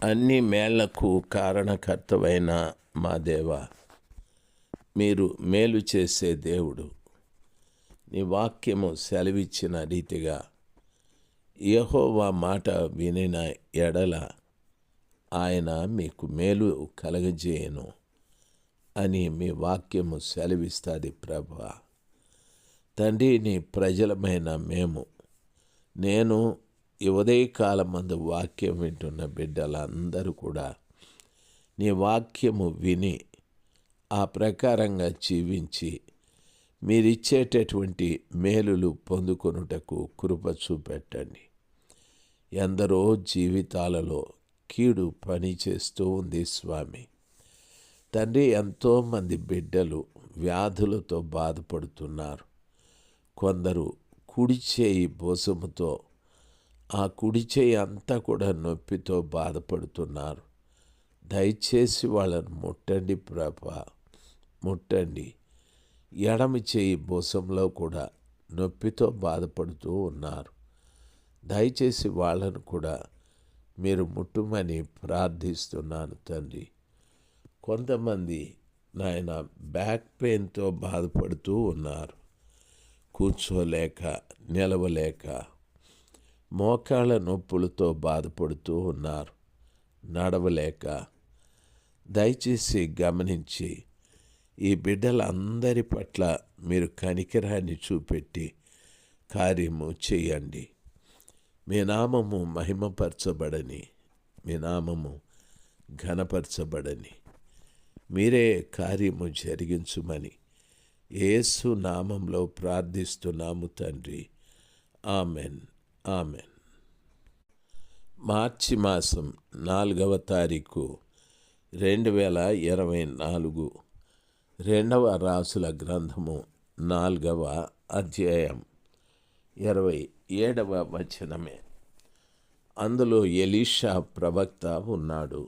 అన్ని మేళ్లకు కారణకర్తవైన మా దేవ, మీరు మేలు చేసే దేవుడు. నీ వాక్యము సెలవిచ్చిన రీతిగా యెహోవా మాట వినిన ఎడల ఆయన మీకు మేలు కలగజేయను అని మీ వాక్యము సెలవిస్తుంది ప్రభువా. తండ్రి, నీ ప్రజలమైన మేము, నేను ఈ ఉదయకాలమందు వాక్యం వింటున్న బిడ్డలందరూ కూడా నీ వాక్యము విని ఆ ప్రకారంగా జీవించి మీరిచ్చేటటువంటి మేలులు పొందుకొనుటకు కృప చూపెట్టండి. ఎందరో జీవితాలలో కీడు పని చేస్తూ ఉంది స్వామి. తండ్రి, ఎంతోమంది బిడ్డలు వ్యాధులతో బాధపడుతున్నారు. కొందరు కుడి చేయి భుజముతో, ఆ కుడి చేయి అంతా కూడా నొప్పితో బాధపడుతున్నారు. దయచేసి వాళ్ళని ముట్టండి ప్రభా, ముట్టండి. ఎడమ చేయి భుజంలో కూడా నొప్పితో బాధపడుతూ ఉన్నారు. దయచేసి వాళ్ళను కూడా మీరు ముట్టుమని ప్రార్థిస్తున్నాను తండ్రి. కొంతమంది నాయన బ్యాక్ పెయిన్తో బాధపడుతూ ఉన్నారు. కూర్చోలేక, నిలవలేక, మోకాళ్ళ నొప్పులతో బాధపడుతూ ఉన్నారు, నడవలేక. దయచేసి గమనించి ఈ బిడ్డలందరి పట్ల మీరు కనికరాన్ని చూపెట్టి కార్యము చేయండి. మీ నామము మహిమపరచబడని, మీ నామము ఘనపరచబడని, మీరే కార్యము జరిగించుమని యేసు నామంలో ప్రార్థిస్తున్నాము తండ్రి. Amen, amen. మార్చి మాసం 4వ తారీఖు 2024, 2వ రాసుల గ్రంథము 4వ అధ్యాయం 27వ వచనమే. అందులో ఎలీషా ప్రవక్త ఉన్నాడు,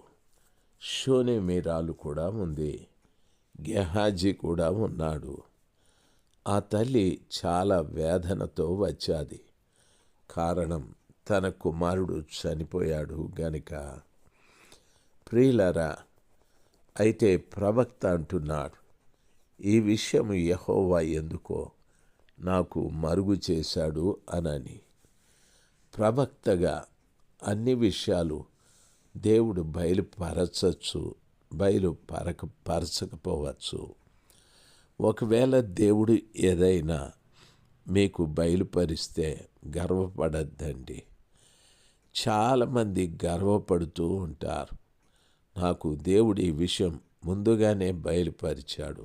షూనేమీరాలు కూడా ఉంది, గెహాజీ కూడా ఉన్నాడు. ఆ తల్లి చాలా వేదనతో వచ్చాది. కారణం, తన కుమారుడు చనిపోయాడు గనుక. ప్రియులారా, అయితే ప్రవక్త అంటున్నాడు, ఈ విషయం యెహోవా ఎందుకో నాకు మరుగు చేశాడు అనని. ప్రవక్తగా అన్ని విషయాలు దేవుడు బయలుపరచచ్చు, పరచకపోవచ్చు. ఒకవేళ దేవుడు ఏదైనా మీకు బయలుపరిస్తే గర్వపడద్దండి. చాలామంది గర్వపడుతూ ఉంటారు, నాకు దేవుడు ఈ విషయం ముందుగానే బయలుపరిచాడు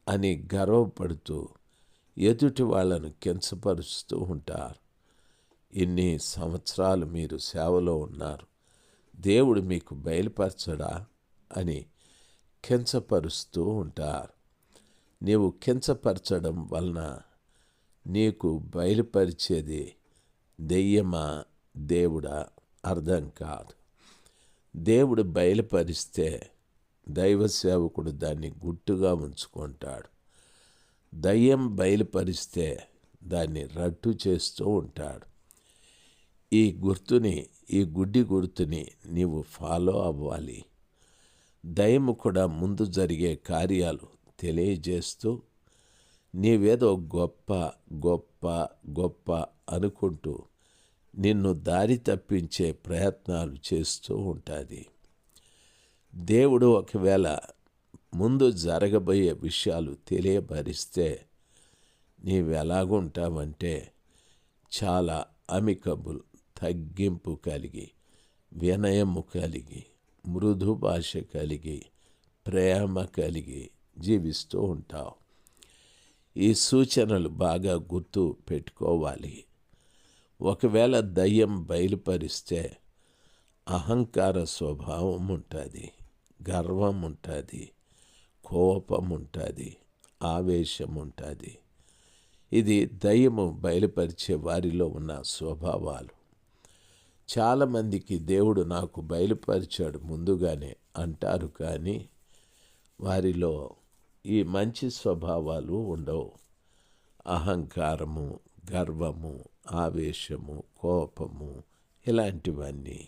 అని గర్వపడుతూ ఎదుటి వాళ్ళను కించపరుస్తూ ఉంటారు. ఇన్ని సంవత్సరాలు మీరు సేవలో ఉన్నారు, దేవుడు మీకు బయలుపరచడా అని కించపరుస్తూ ఉంటారు. నీవు కించపరచడం వలన నీకు బయలుపరిచేది దెయ్యమా దేవుడా అర్థం కాదు. దేవుడు బయలుపరిస్తే దైవ సేవకుడు దాన్ని గుట్టుగా ఉంచుకుంటాడు. దయ్యం బయలుపరిస్తే దాన్ని రట్టు చేస్తూ ఉంటాడు. ఈ గుడ్డి గుర్తుని నీవు ఫాలో అవ్వాలి. దయ్యము కూడా ముందు జరిగే కార్యాలు తెలియజేస్తూ నీవేదో గొప్ప గొప్ప గొప్ప అనుకుంటూ నిన్ను దారి తప్పించే ప్రయత్నాలు చేస్తూ ఉంటుంది. దేవుడు ఒకవేళ ముందు జరగబోయే విషయాలు తెలియపరిస్తే నీవెలాగుంటావంటే చాలా అమికబుల్, తగ్గింపు కలిగి, వినయము కలిగి, మృదు భాష కలిగి, ప్రేమ కలిగి జీవిస్తూ ఉంటావు. ఈ సూచనలు బాగా గుర్తు పెట్టుకోవాలి. ఒకవేళ దయ్యం బయలుపరిస్తే అహంకార స్వభావం ఉంటుంది, గర్వం ఉంటుంది, కోపం ఉంటుంది, ఆవేశం ఉంటుంది. ఇది దయ్యము బయలుపరిచే వారిలో ఉన్న స్వభావాలు. చాలామందికి దేవుడు నాకు బయలుపరిచాడు ముందుగానే అంటారు, కానీ వారిలో ఈ మంచి స్వభావాలు ఉండవు. అహంకారము, గర్వము, ఆవేశము, కోపము, ఇలాంటివన్నీ.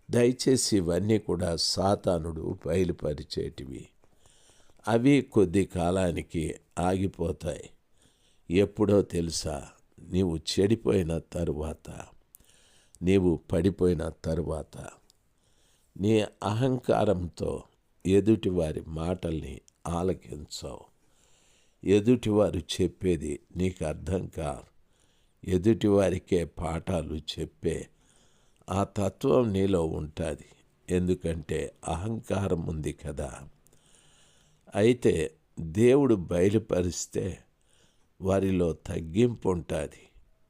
దయచేసి ఇవన్నీ కూడా సాతానుడు బయలుపరిచేటివి. అవి కొద్ది కాలానికి ఆగిపోతాయి. ఎప్పుడో తెలుసా? నీవు చెడిపోయిన తరువాత, నీవు పడిపోయిన తరువాత, నీ అహంకారంతో ఎదుటివారి మాటల్ని ఆలకించవు. ఎదుటివారు చెప్పేది నీకు అర్థం కాదు. ఎదుటివారికే పాఠాలు చెప్పే ఆ తత్వం నీలో ఉంటుంది. ఎందుకంటే అహంకారం ఉంది కదా. అయితే దేవుడు బయలుపరిస్తే వారిలో తగ్గింపు ఉంటుంది.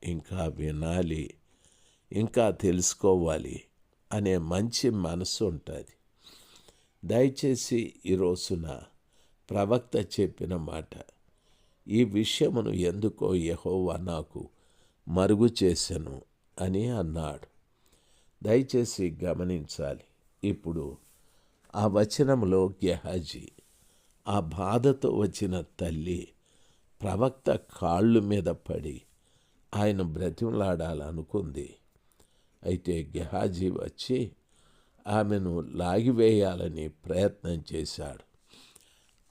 ఇంకా వినాలి, ఇంకా తెలుసుకోవాలి అనే మంచి మనసు ఉంటుంది. దయచేసి ఈ రోజున ప్రవక్త చెప్పిన మాట, ఈ విషయమును ఎందుకో యెహోవా నాకు మరుగు చేసెను అని అన్నాడు. దయచేసి గమనించాలి. ఇప్పుడు ఆ వచనంలో గెహాజీ, ఆ బాధతో వచ్చిన తల్లి ప్రవక్త కాళ్ళు మీద పడి ఆయన బ్రతిమలాడాలనుకుంది. అయితే గెహాజీ వచ్చి ఆమెను లాగివేయాలని ప్రయత్నం చేశాడు.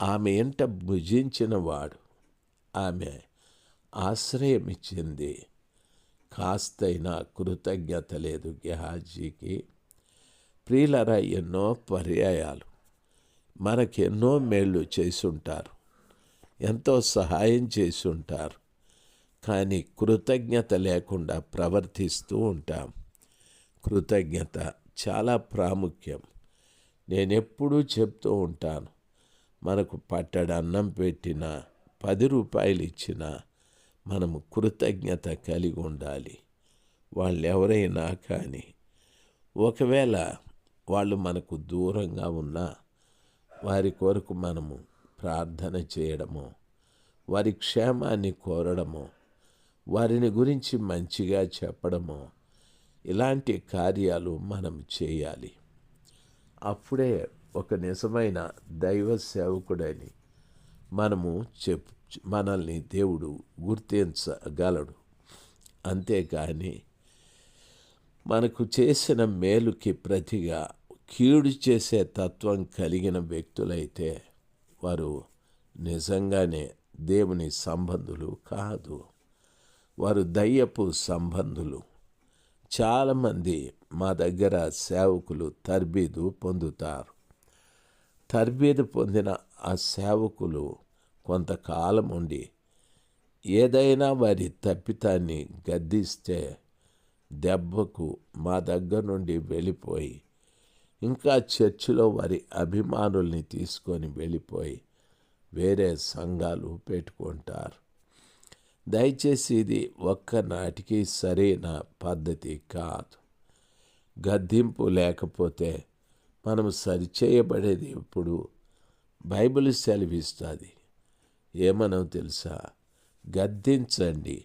ఆమె ఎంట భుజించిన వాడు ఆమె ఆశ్రయమిచ్చింది. కాస్తైనా కృతజ్ఞత లేదు గెహాజీకి. ప్రియులరా, ఎన్నో పర్యాయాలు మనకెన్నో మేళ్ళు చేసుంటారు, ఎంతో సహాయం చేసుంటారు. కానీ కృతజ్ఞత లేకుండా ప్రవర్తిస్తూ ఉంటాం. కృతజ్ఞత చాలా ప్రాముఖ్యం. నేనెప్పుడూ చెప్తూ ఉంటాను, మనకు పట్టడి అన్నం పెట్టినా 10 రూపాయలు ఇచ్చినా మనము కృతజ్ఞత కలిగి ఉండాలి. వాళ్ళు ఎవరైనా కానీ, ఒకవేళ వాళ్ళు మనకు దూరంగా ఉన్నా వారి కొరకు మనము ప్రార్థన చేయడము, వారి క్షేమాన్ని కోరడము, వారిని గురించి మంచిగా చెప్పడము, ఇలాంటి కార్యాలు మనం చేయాలి. అప్పుడే ఒక నిజమైన దైవ సేవకుడని మనల్ని దేవుడు గుర్తించగలడు. అంతేకాని మనకు చేసిన మేలుకి ప్రతిగా కీడు చేసే తత్వం కలిగిన వ్యక్తులైతే వారు నిజంగానే దేవుని సంబంధులు కాదు. వారు దయ్యపు సంబంధులు. చాలామంది మా దగ్గర సేవకులు తర్బీదు పొందుతారు. తర్బీదు పొందిన ఆ సేవకులు కొంతకాలం ఉండి ఏదైనా వారి తప్పితాన్ని గద్దిస్తే దెబ్బకు మా దగ్గర నుండి వెళ్ళిపోయి ఇంకా చర్చిలో వారి అభిమానుల్ని తీసుకొని వెళ్ళిపోయి వేరే సంఘాలు పెట్టుకుంటారు. దయచేసి ఇది ఒక్కనాటికి సరైన పద్ధతి కాదు. గద్దింపు లేకపోతే మనం సరిచేయబడేది ఇప్పుడు బైబిల్ సెలవిస్తుంది. ఏమనో తెలుసా? గద్దించండి,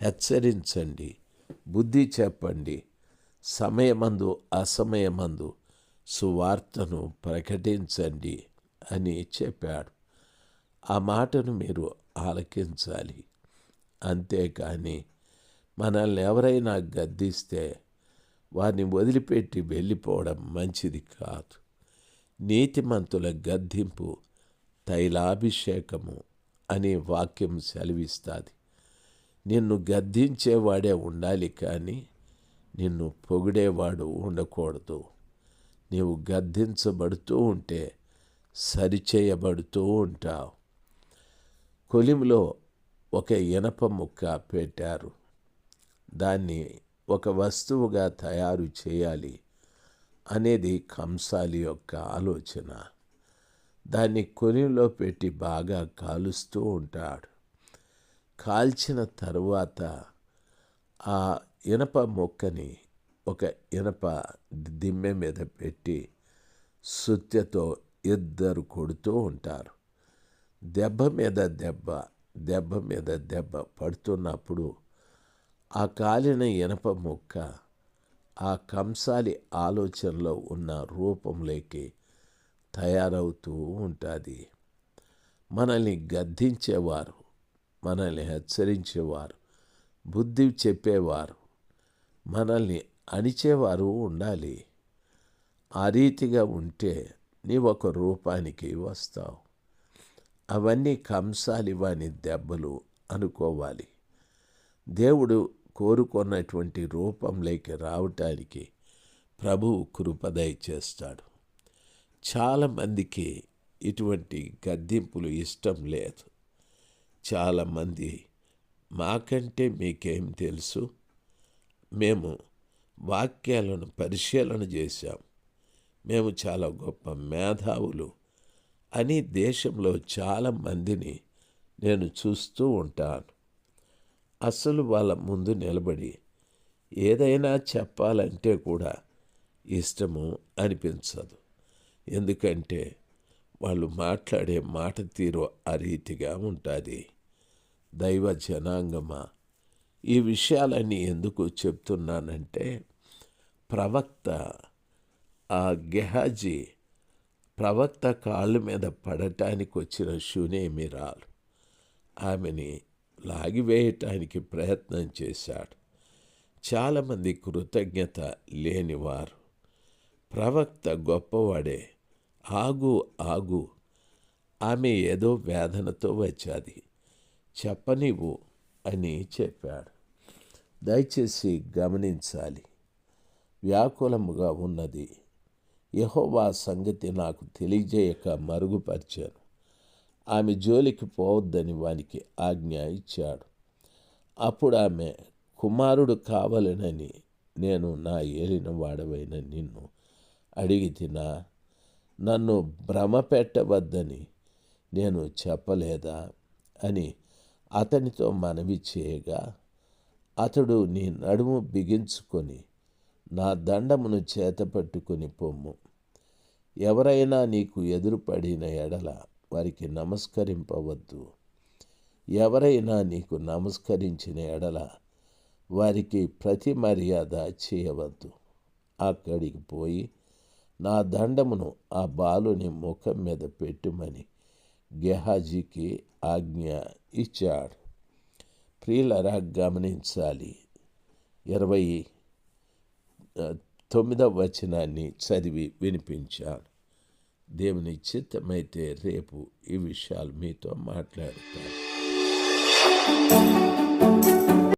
హెచ్చరించండి, బుద్ధి చెప్పండి, సమయమందు అసమయమందు సువార్తను ప్రకటించండి అని చెప్పాడు. ఆ మాటను మీరు ఆలకించాలి. అంతేకాని మనల్ని ఎవరైనా గద్దిస్తే వారిని వదిలిపెట్టి వెళ్ళిపోవడం మంచిది కాదు. నీతిమంతుల గద్దింపు తైలాభిషేకము అని వాక్యం సెలవిస్తుంది. నిన్ను గద్దించేవాడే ఉండాలి, కానీ నిన్ను పొగిడేవాడు ఉండకూడదు. నీవు గద్దించబడుతూ ఉంటే సరిచేయబడుతూ ఉంటావు. కొలిమిలో ఒక ఇనప ముక్క పెట్టారు. దాన్ని ఒక వస్తువుగా తయారు చేయాలి అనేది కంసాలి యొక్క ఆలోచన. దాన్ని కొలిమిలో పెట్టి బాగా కాలుస్తూ ఉంటాడు. కాల్చిన తరువాత ఆ ఇనప ముక్కని ఒక ఇనప దిమ్మె మీద పెట్టి సుత్తెతో ఇద్దరు కొడుతూ ఉంటారు. దెబ్బ మీద దెబ్బ, దెబ్బ మీద దెబ్బ పడుతున్నప్పుడు ఆ కాలిన ఇనప ముక్క ఆ కంసాలి ఆలోచనలో ఉన్న రూపంలోకి తయారవుతూ ఉంటుంది. మనల్ని గద్దించేవారు, మనల్ని హెచ్చరించేవారు, బుద్ధి చెప్పేవారు, మనల్ని అణిచేవారు ఉండాలి. ఆ రీతిగా ఉంటే నీవు ఒక రూపానికి వస్తావు. అవన్నీ కంసాలి వాని దెబ్బలు అనుకోవాలి. దేవుడు కోరుకున్నటువంటి రూపంలోకి రావటానికి ప్రభువు కృప దయచేస్తాడు. చాలామందికి ఇటువంటి గద్దింపులు ఇష్టం లేదు. చాలామంది మాకంటే మీకేం తెలుసు, మేము వాక్యాలను పరిశీలన చేశాం, మేము చాలా గొప్ప మేధావులు అని దేశంలో చాలామందిని నేను చూస్తూ ఉంటాను. అసలు వాళ్ళ ముందు నిలబడి ఏదైనా చెప్పాలంటే కూడా ఇష్టము అనిపించదు. ఎందుకంటే వాళ్ళు మాట్లాడే మాట తీరు ఆ రీతిగా ఉంటుంది. దైవ జనాంగమా, ఈ విషయాలన్నీ ఎందుకు చెప్తున్నానంటే, ప్రవక్త గెహాజీ ప్రవక్త కాళ్ళ మీద పడటానికి వచ్చిన షూనేమిరాలు ఆమెని లాగివేయటానికి ప్రయత్నం చేశాడు. చాలామంది కృతజ్ఞత లేనివారు. ప్రవక్త గొప్పవాడే, ఆగు ఆగు, ఆమె ఏదో వేదనతో వచ్చాది, చెప్పనివ్వు అని చెప్పాడు. దయచేసి గమనించాలి. వ్యాకులముగా ఉన్నది, యెహోవా సంగతి నాకు తెలియజేయక మరుగుపరిచాను. ఆమె జోలికి పోవద్దని వానికి ఆజ్ఞ ఇచ్చాడు. అప్పుడు ఆమె, కుమారుడు కావాలనని నేను నా ఏలిన వాడవైన నిన్ను అడిగి తినా? నన్ను భ్రమ పెట్టవద్దని నేను చెప్పలేదా అని అతనితో మనవి చేయగా, అతడు, నీ నడుము బిగించుకొని నా దండమును చేతపట్టుకొని పొమ్ము. ఎవరైనా నీకు ఎదురుపడిన ఎడల వారికి నమస్కరింపవద్దు. ఎవరైనా నీకు నమస్కరించిన ఎడల వారికి ప్రతి మర్యాద చేయవద్దు. అక్కడికి పోయి నా దండమును ఆ బాలుని ముఖం మీద పెట్టుమని గెహాజీకి ఆజ్ఞ ఇచ్చాడు. ప్రియులరా, గమనించాలి. 29వ వచనాన్ని చదివి వినిపించాను. దేవుని చిత్తమైతే రేపు ఈ విషయాలు మీతో మాట్లాడతాను.